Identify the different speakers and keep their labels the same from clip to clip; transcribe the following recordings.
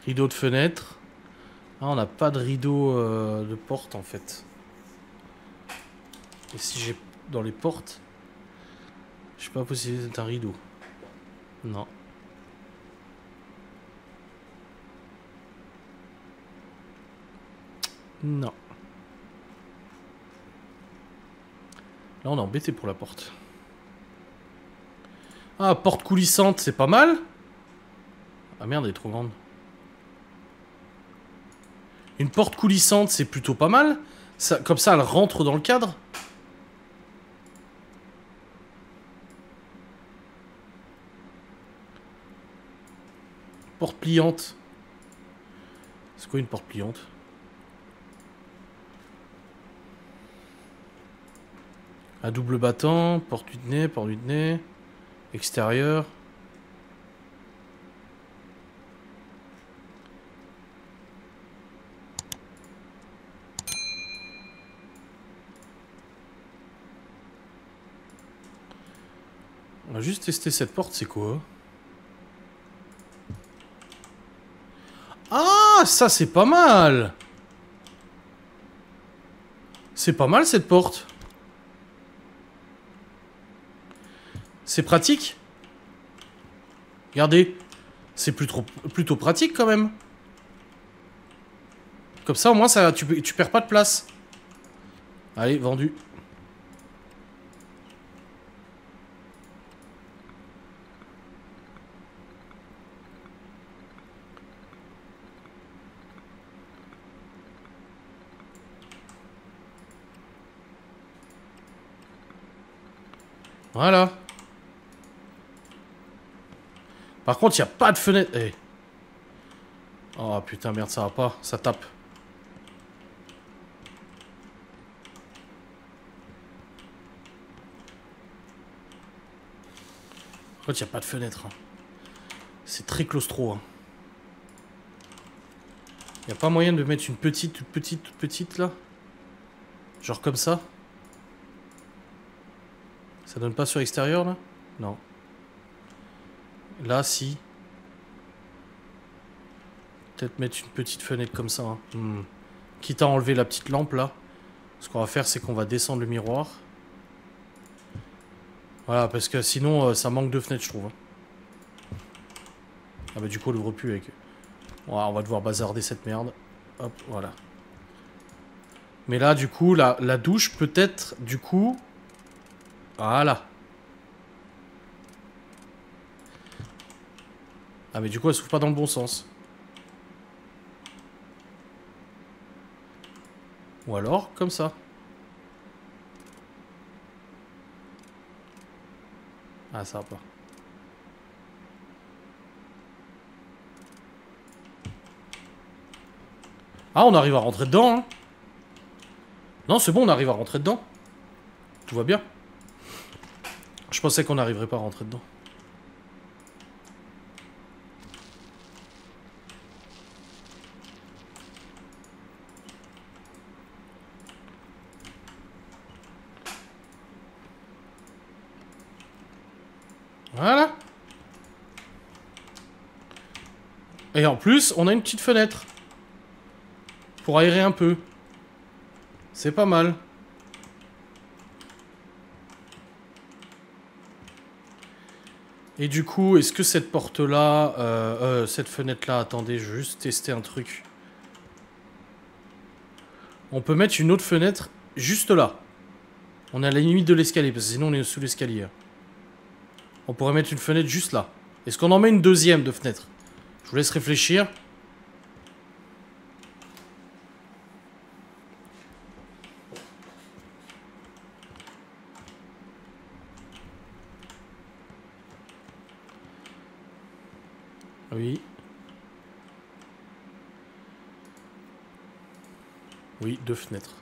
Speaker 1: Rideau de fenêtre. Ah, on n'a pas de rideau de porte en fait. Et si j'ai dans les portes, j'ai pas possibilité d'être un rideau. Non. Non. Là, on est embêté pour la porte. Ah, porte coulissante, c'est pas mal. Ah merde, elle est trop grande. Une porte coulissante, c'est plutôt pas mal. Ça, comme ça, elle rentre dans le cadre. Porte pliante. C'est quoi une porte pliante? À double battant, porte de nez, extérieur. On va juste tester cette porte, c'est quoi? Ah, ça c'est pas mal! C'est pas mal cette porte. C'est pratique. Regardez. C'est plutôt pratique quand même. Comme ça au moins ça, tu perds pas de place. Allez, vendu. Voilà. Par contre, il n'y a pas de fenêtre. Eh. Oh putain, merde, ça va pas. Ça tape. Par contre, il n'y a pas de fenêtre. Hein. C'est très claustro. Hein. Il n'y a pas moyen de mettre une petite, toute petite là? Genre comme ça? Ça donne pas sur l'extérieur là? Non. Là, si. Peut-être mettre une petite fenêtre comme ça. Hein. Quitte à enlever la petite lampe là. Ce qu'on va faire, c'est qu'on va descendre le miroir. Voilà, parce que sinon, ça manque de fenêtres, je trouve. Hein. Ah bah du coup, on l'ouvre plus avec... Voilà, on va devoir bazarder cette merde. Hop, voilà. Mais là, du coup, la douche, peut-être, du coup... Voilà. Ah mais du coup, elle s'ouvre pas dans le bon sens. Ou alors, comme ça. Ah, ça va pas. Ah, on arrive à rentrer dedans, hein. Non, c'est bon, on arrive à rentrer dedans. Tout va bien. Je pensais qu'on n'arriverait pas à rentrer dedans. Voilà. Et en plus, on a une petite fenêtre. Pour aérer un peu. C'est pas mal. Et du coup, est-ce que cette porte-là... cette fenêtre-là... Attendez, je vais juste tester un truc. On peut mettre une autre fenêtre juste là. On est à la limite de l'escalier, parce que sinon on est sous l'escalier. On pourrait mettre une fenêtre juste là. Est-ce qu'on en met une deuxième de fenêtre? Je vous laisse réfléchir. Oui. Oui, deux fenêtres.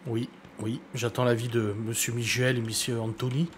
Speaker 1: Oui, oui. J'attends l'avis de Monsieur Michel et Monsieur Anthony.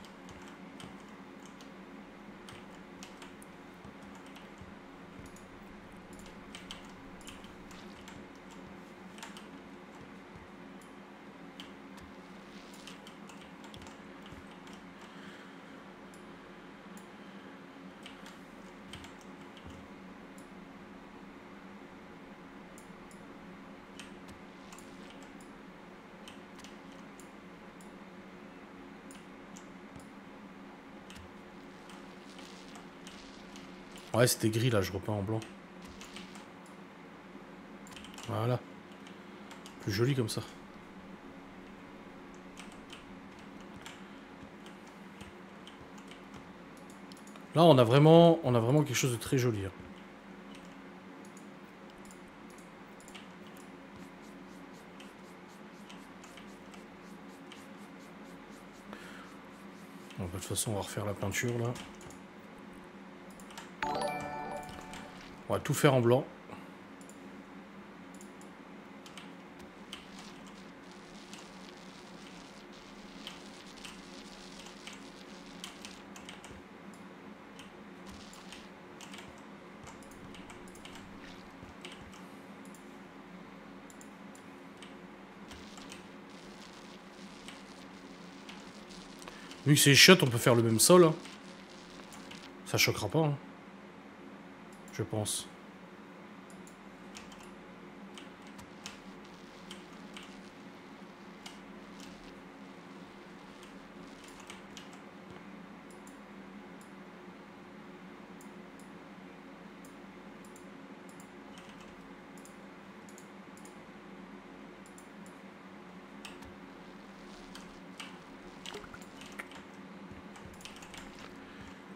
Speaker 1: Ouais, c'était gris là, je repeins en blanc. Voilà. Plus joli comme ça. Là, on a vraiment quelque chose de très joli. Hein. Bon, bah, de toute façon, on va refaire la peinture là. On va tout faire en blanc. Vu que c'est les chiottes, on peut faire le même sol. Hein. Ça choquera pas. Hein. Je pense.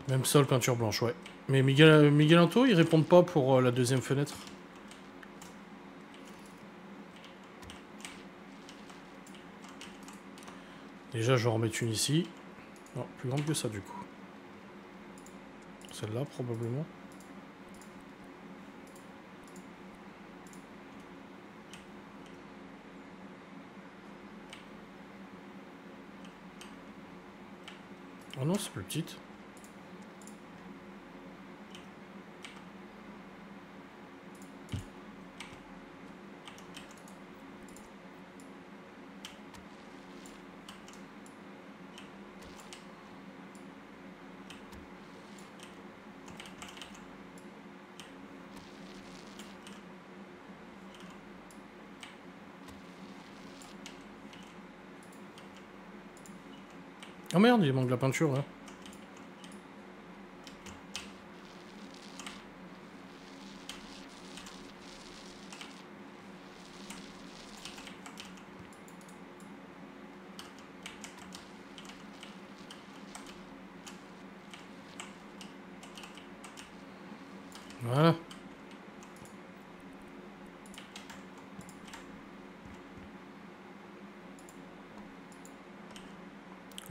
Speaker 1: Même sol, peinture blanche, ouais. Mais Miguel Anto, ils répondent pas pour la deuxième fenêtre. Déjà, je vais en remettre une ici. Non, plus grande que ça, du coup. Celle-là, probablement. Oh non, c'est plus petite. Oh merde, il manque de la peinture, là. Voilà.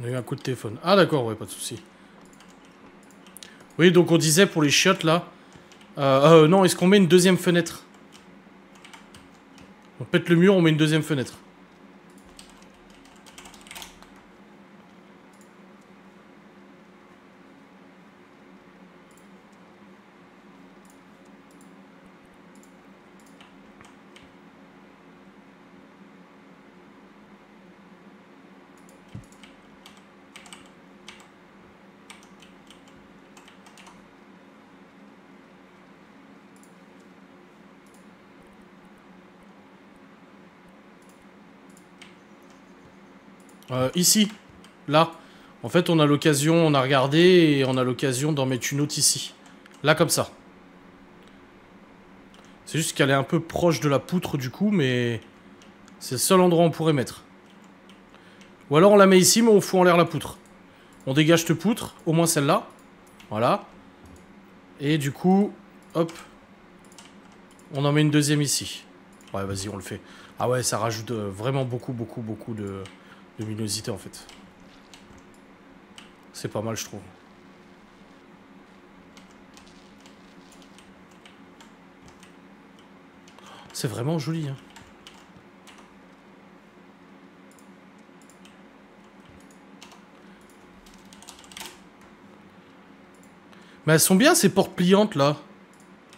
Speaker 1: On a eu un coup de téléphone. Ah d'accord, ouais, pas de souci. Oui, donc on disait pour les chiottes, là... non, est-ce qu'on met une deuxième fenêtre? On pète le mur, on met une deuxième fenêtre. Ici, là. En fait, on a l'occasion, on a regardé et on a l'occasion d'en mettre une autre ici. Là, comme ça. C'est juste qu'elle est un peu proche de la poutre du coup, mais c'est le seul endroit où on pourrait mettre. Ou alors on la met ici, mais on fout en l'air la poutre. On dégage cette poutre, au moins celle-là. Voilà. Et du coup, hop. On en met une deuxième ici. Ouais, vas-y, on le fait. Ah ouais, ça rajoute vraiment beaucoup de luminosité en fait. C'est pas mal, je trouve. C'est vraiment joli. Hein. Mais elles sont bien ces portes pliantes là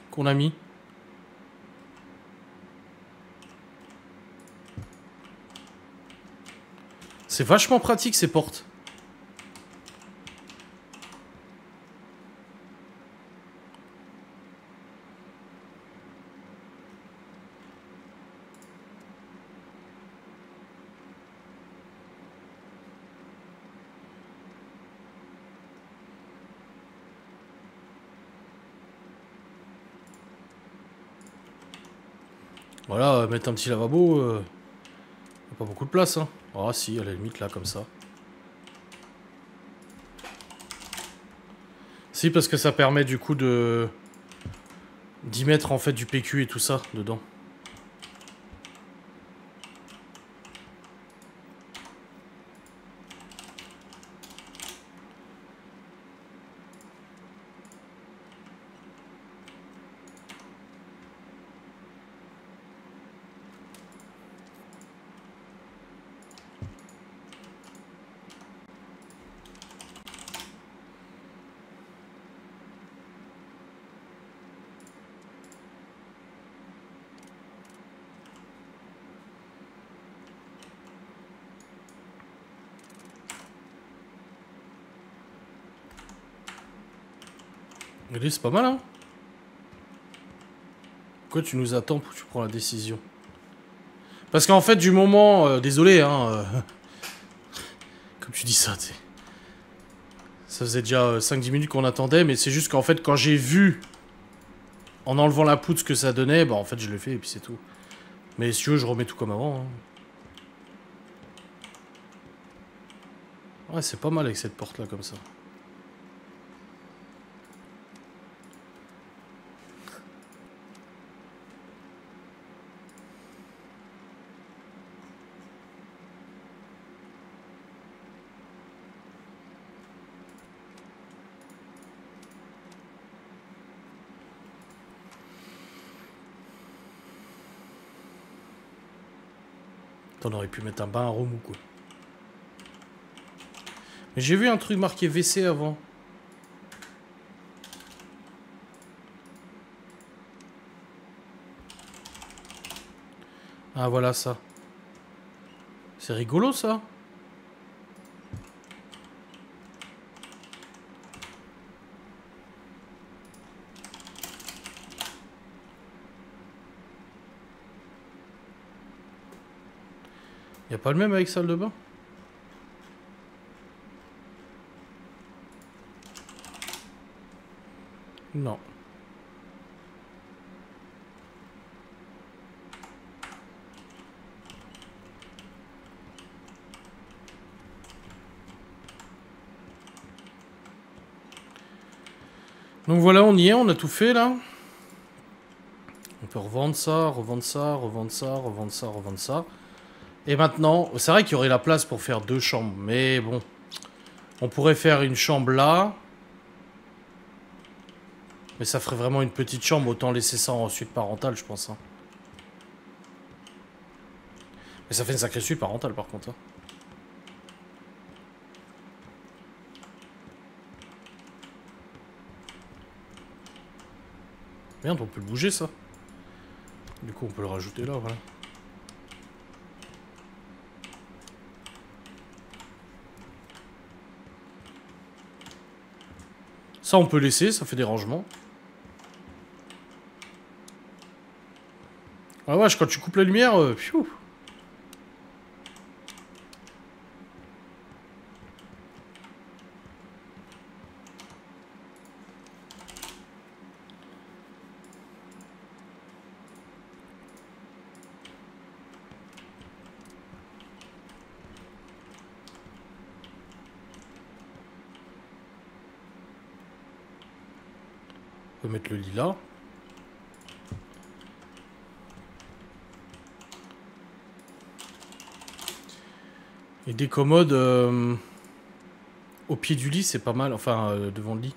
Speaker 1: qu'on a mis. C'est vachement pratique ces portes. Voilà, mettre un petit lavabo, pas beaucoup de place, hein. Ah si, à la limite, là, comme ça. Si, parce que ça permet du coup de... d'y mettre en fait du PQ et tout ça dedans. Regardez, c'est pas mal, hein. Pourquoi tu nous attends pour que tu prends la décision? Parce qu'en fait, du moment... désolé, hein. Comme tu dis ça, tu sais. Ça faisait déjà 5-10 minutes qu'on attendait, mais c'est juste qu'en fait, quand j'ai vu, en enlevant la poutre, ce que ça donnait, bah en fait, je l'ai fait et puis c'est tout. Mais si tu veux, je remets tout comme avant, hein. Ouais, c'est pas mal avec cette porte-là, comme ça. T'en aurais pu mettre un bain à remous, quoi. Mais j'ai vu un truc marqué WC avant. Ah, voilà ça. C'est rigolo, ça. Y a pas le même avec salle de bain? Non. Donc voilà, on y est, on a tout fait là. On peut revendre ça, revendre ça, revendre ça, revendre ça, revendre ça. Et maintenant, c'est vrai qu'il y aurait la place pour faire 2 chambres, mais bon. On pourrait faire une chambre là. Mais ça ferait vraiment une petite chambre, autant laisser ça en suite parentale, je pense. Hein. Mais ça fait une sacrée suite parentale par contre. Hein. Merde, on peut le bouger ça. Du coup, on peut le rajouter là, voilà. Ça, on peut laisser, ça fait des rangements. Ah ouais, quand tu coupes la lumière, pfiou. On peut mettre le lilas. Et des commodes au pied du lit, c'est pas mal. Enfin, devant le lit.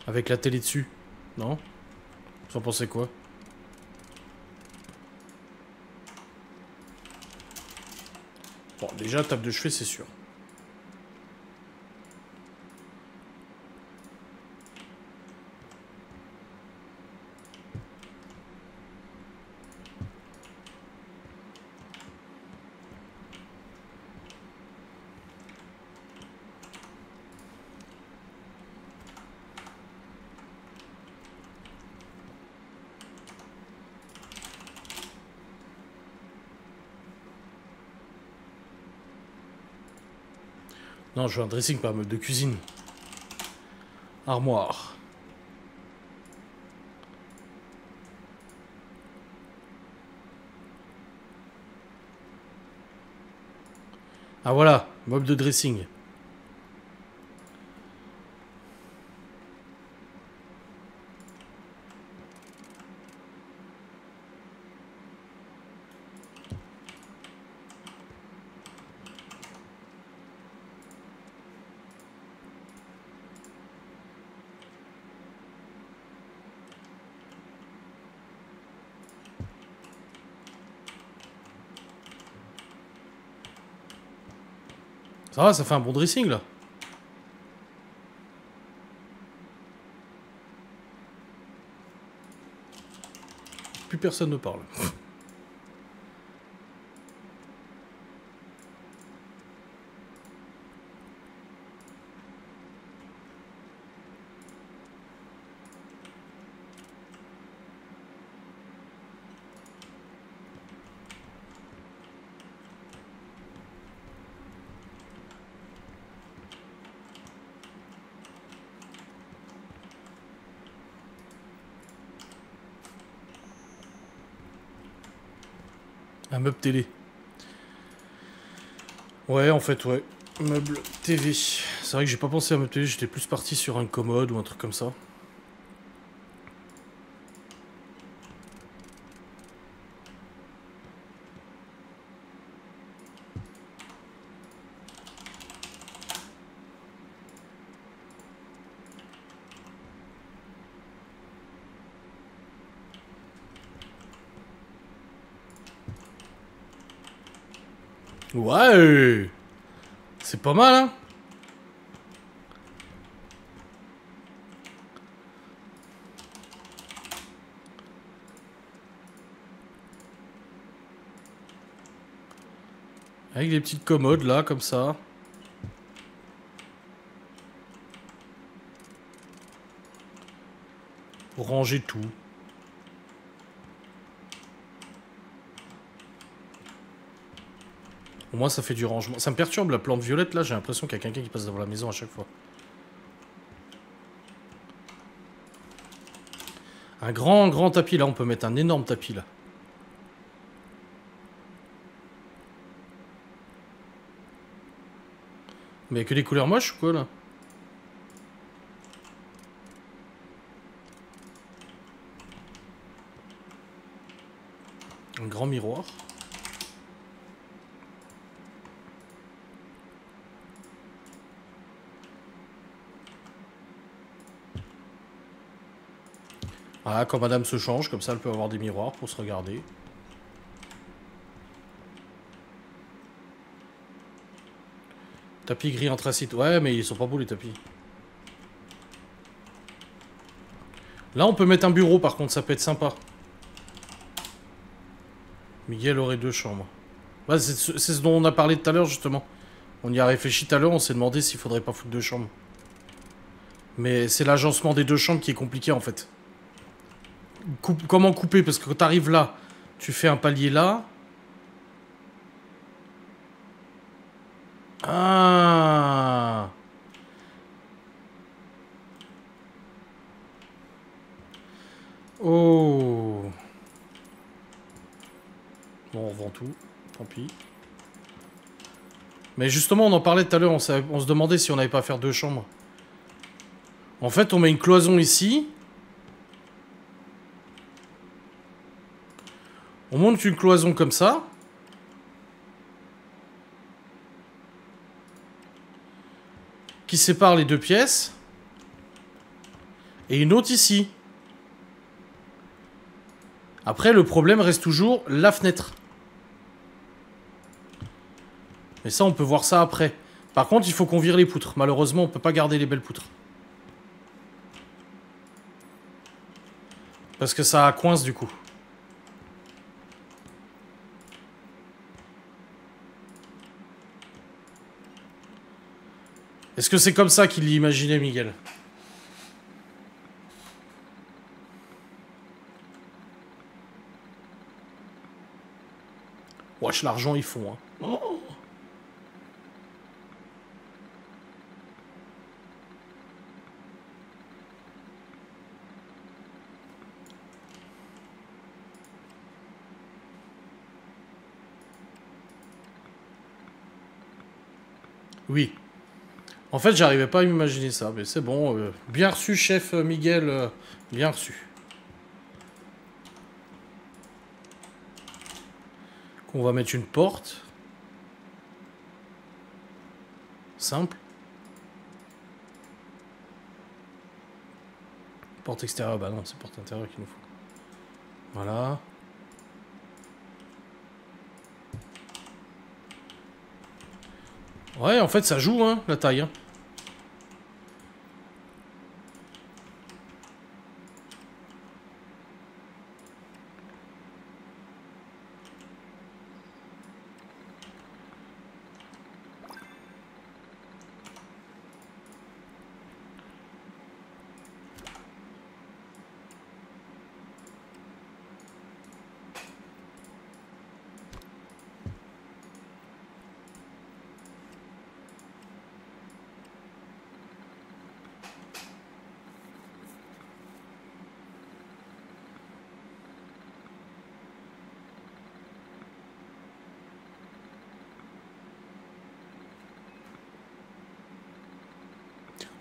Speaker 1: Avec la télé dessus. Non? Vous en pensez quoi? Bon, déjà, table de chevet, c'est sûr. Non, je veux un dressing, pas un meuble de cuisine. Armoire. Ah voilà, meuble de dressing. Ça va, ça fait un bon dressing là. Plus personne ne parle. Un meuble télé. Ouais, en fait, ouais. Meuble TV. C'est vrai que j'ai pas pensé à meuble télé, j'étais plus parti sur un commode ou un truc comme ça. Ouais, c'est pas mal, hein. Avec des petites commodes, là, comme ça. Pour ranger tout. Au moins, ça fait du rangement. Ça me perturbe, la plante violette, là. J'ai l'impression qu'il y a quelqu'un qui passe devant la maison à chaque fois. Un grand tapis, là. On peut mettre un énorme tapis, là. Mais il y a que des couleurs moches ou quoi, là? Un grand miroir. Ah, quand madame se change, comme ça, elle peut avoir des miroirs pour se regarder. Tapis gris anthracite. Ouais, mais ils sont pas beaux, les tapis. Là, on peut mettre un bureau, par contre, ça peut être sympa. Miguel aurait 2 chambres. Ouais, c'est ce dont on a parlé tout à l'heure, justement. On y a réfléchi tout à l'heure, on s'est demandé s'il faudrait pas foutre 2 chambres. Mais c'est l'agencement des 2 chambres qui est compliqué, en fait. Comment couper? Parce que quand t'arrives là, tu fais un palier là. Ah. Oh. Bon, on revend tout. Tant pis. Mais justement, on en parlait tout à l'heure, on se demandait si on n'avait pas à faire 2 chambres. En fait, on met une cloison ici. On monte une cloison comme ça. Qui sépare les 2 pièces. Et une autre ici. Après, le problème reste toujours la fenêtre. Mais ça, on peut voir ça après. Par contre, il faut qu'on vire les poutres. Malheureusement, on peut pas garder les belles poutres. Parce que ça coince du coup. Est-ce que c'est comme ça qu'il l'imaginait, Miguel? Wesh, l'argent, ils font. Hein. Oh. Oui. En fait, j'arrivais pas à m'imaginer ça, mais c'est bon. Bien reçu, chef Miguel. Bien reçu. On va mettre une porte. Simple. Porte extérieure, bah non, c'est porte intérieure qu'il nous faut. Voilà. Ouais, en fait, ça joue, hein, la taille. Hein.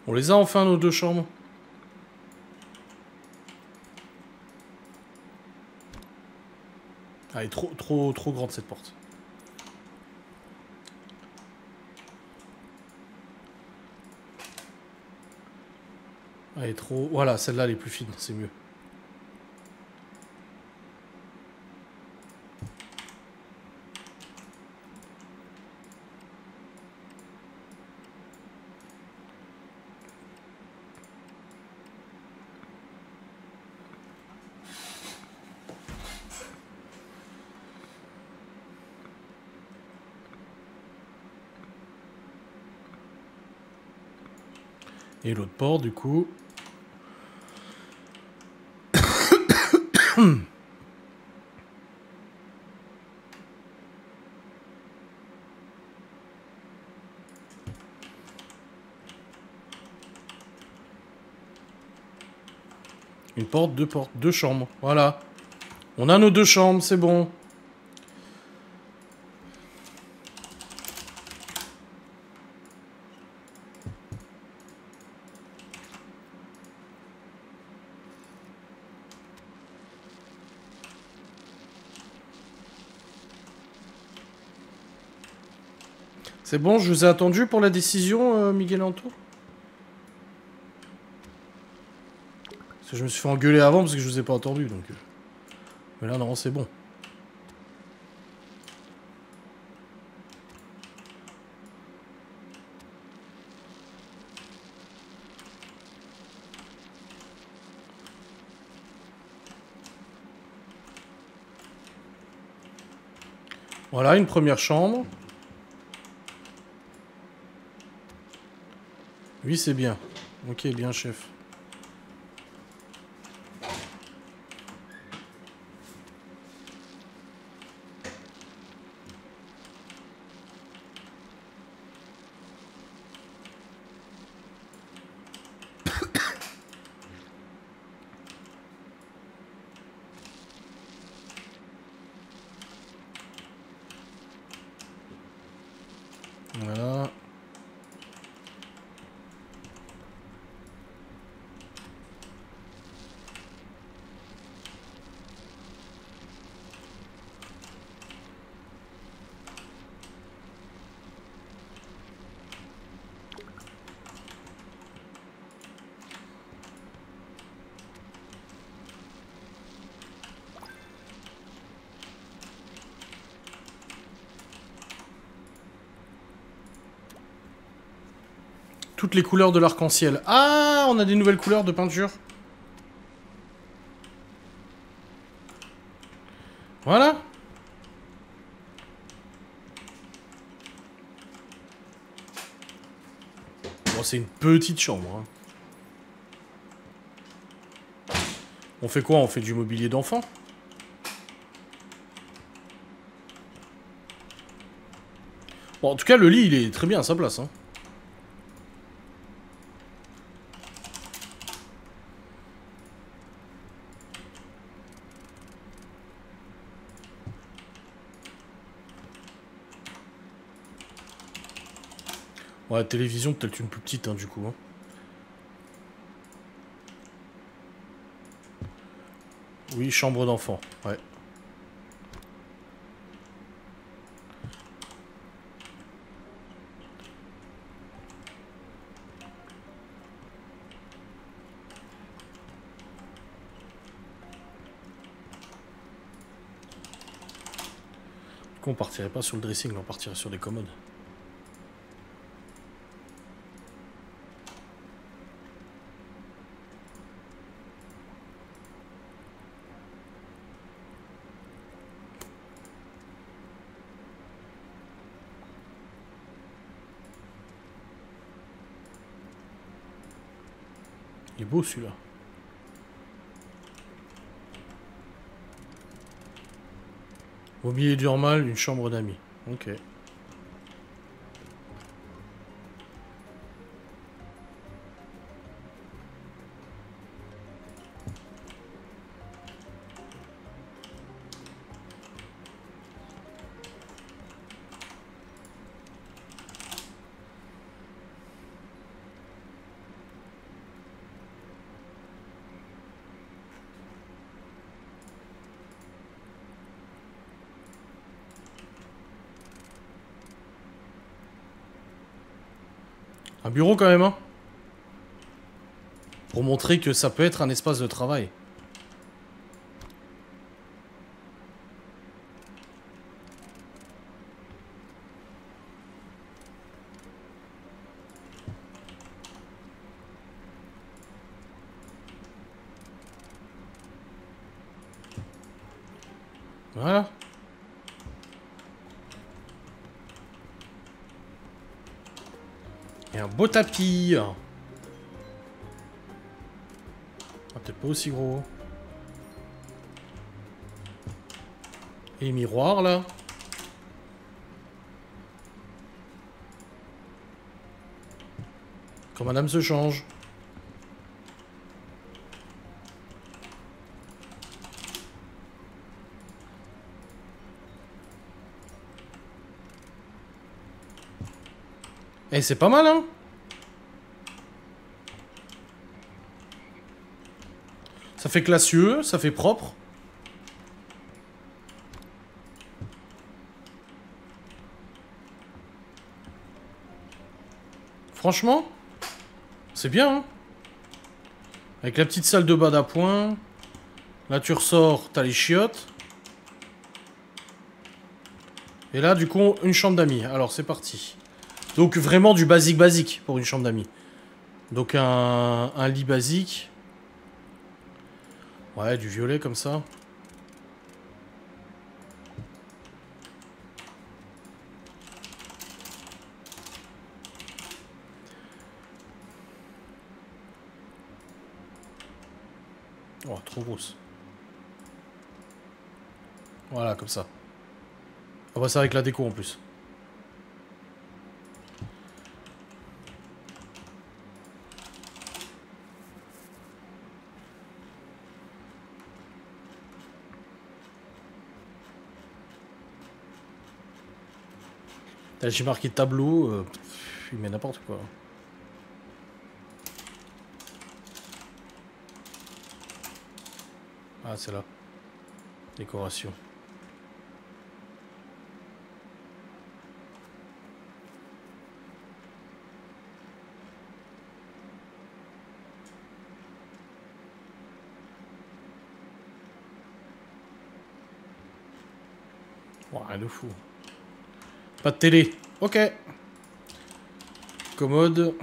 Speaker 1: On les a enfin, nos deux chambres. Ah, elle est trop grande, cette porte. Elle est trop... Voilà, celle-là, elle est plus fine, c'est mieux. Et l'autre porte, du coup... Une porte, deux chambres. Voilà. On a nos deux chambres, c'est bon. C'est bon, je vous ai attendu pour la décision, Miguel Anto. Parce que je me suis fait engueuler avant parce que je vous ai pas entendu, donc... Mais là, non, c'est bon. Voilà, une première chambre. Oui, c'est bien. Ok, bien, chef. Voilà. Toutes les couleurs de l'arc-en-ciel. Ah, on a des nouvelles couleurs de peinture. Voilà. Bon, c'est une petite chambre. Hein. On fait quoi? On fait du mobilier d'enfant? Bon, en tout cas, le lit, il est très bien à sa place. Hein. Ouais, la télévision, peut-être une plus petite, hein, du coup. Hein. Oui, chambre d'enfant, ouais. Du coup, on partirait pas sur le dressing, on partirait sur des commodes. Il est beau celui-là. Mobilier normal, une chambre d'amis. Ok. Un bureau quand même, hein. Pour montrer que ça peut être un espace de travail. Voilà. Et un beau tapis. Ah, peut-être pas aussi gros. Et miroir là. Quand madame se change. Eh, c'est pas mal, hein. Ça fait classieux, ça fait propre. Franchement, c'est bien, hein. Avec la petite salle de bain d'appoint. Là, tu ressors, t'as les chiottes. Et là, du coup, une chambre d'amis. Alors, c'est parti. Donc, vraiment du basique pour une chambre d'amis. Donc, un lit basique. Ouais, du violet comme ça. Oh, trop grosse. Voilà, comme ça. Ah bah, c'est avec la déco en plus. J'ai marqué tableau. Il met n'importe quoi. Ah, c'est là. Décoration. Oh, rien de fou. Pas de télé. Ok. Commode.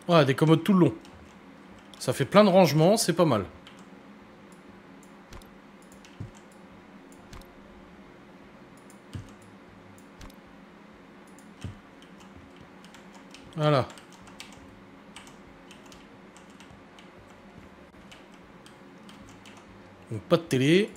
Speaker 1: Ouais, des commodes tout le long. Ça fait plein de rangements, c'est pas mal. Voilà. Donc pas de télé.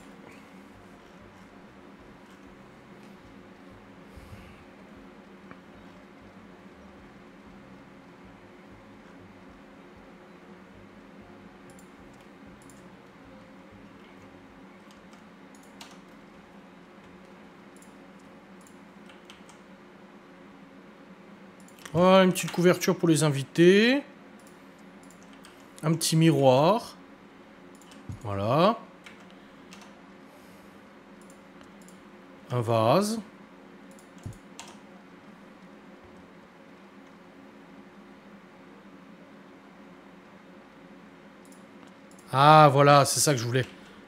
Speaker 1: Voilà, une petite couverture pour les invités. Un petit miroir. Voilà. Un vase. Ah, voilà, c'est ça que je voulais.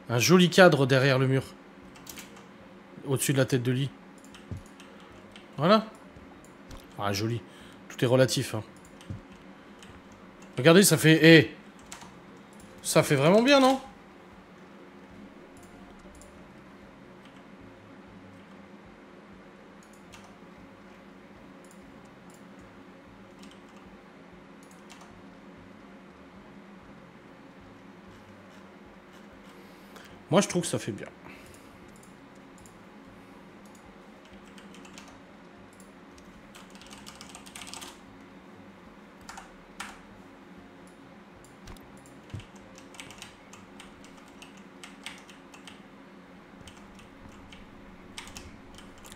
Speaker 1: Un joli cadre derrière le mur. Au-dessus de la tête de lit. Voilà. Ah, joli. Tout est relatif. Hein. Regardez, ça fait... Eh, ça fait vraiment bien, non? Moi, je trouve que ça fait bien.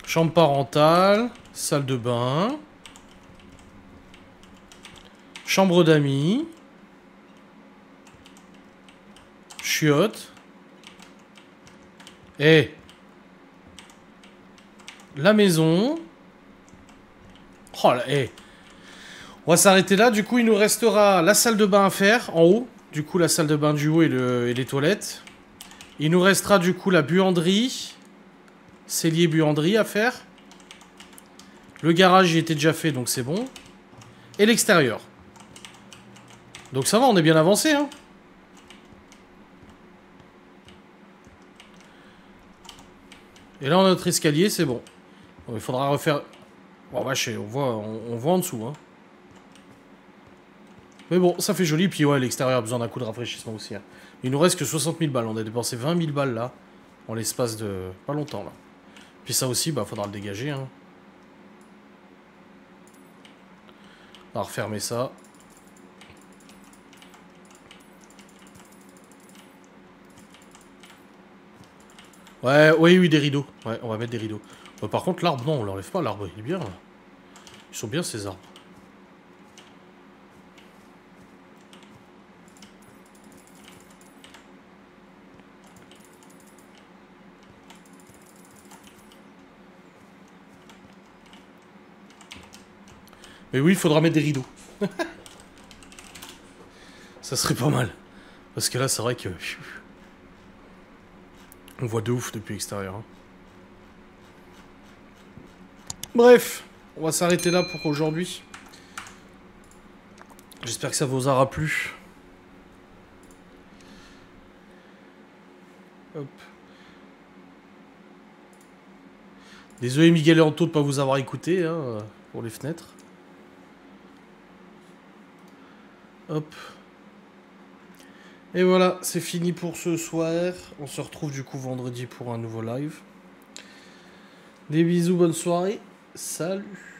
Speaker 1: Chambre parentale, salle de bain, chambre d'amis, chiottes, et la maison. Oh là, on va s'arrêter là. Du coup, il nous restera la salle de bain à faire en haut. Du coup, la salle de bain du haut et les toilettes. Il nous restera du coup la buanderie. Cellier buanderie à faire. Le garage y était déjà fait, donc c'est bon. Et l'extérieur. Donc ça va, on est bien avancé, hein. Et là, on a notre escalier, c'est bon. Il faudra refaire... Bon, vache, on voit en dessous, hein. Mais bon, ça fait joli. Puis ouais, l'extérieur a besoin d'un coup de rafraîchissement aussi. Hein. Il nous reste que 60 000 balles. On a dépensé 20 000 balles, là. En l'espace de... Pas longtemps, là. Puis ça aussi, bah, faudra le dégager, hein. On va refermer ça. Ouais, oui, des rideaux. Ouais, on va mettre des rideaux. Par contre, l'arbre, non, on l'enlève pas. L'arbre, il est bien, là. Ils sont bien, ces arbres. Mais oui, il faudra mettre des rideaux. Ça serait pas mal. Parce que là, c'est vrai que... On voit de ouf depuis l'extérieur. Hein. Bref, on va s'arrêter là pour aujourd'hui. J'espère que ça vous aura plu. Hop. Désolé Miguel et Anto de ne pas vous avoir écouté hein, pour les fenêtres. Hop. Et voilà, c'est fini pour ce soir. On se retrouve du coup vendredi pour un nouveau live. Des bisous, bonne soirée. Salut.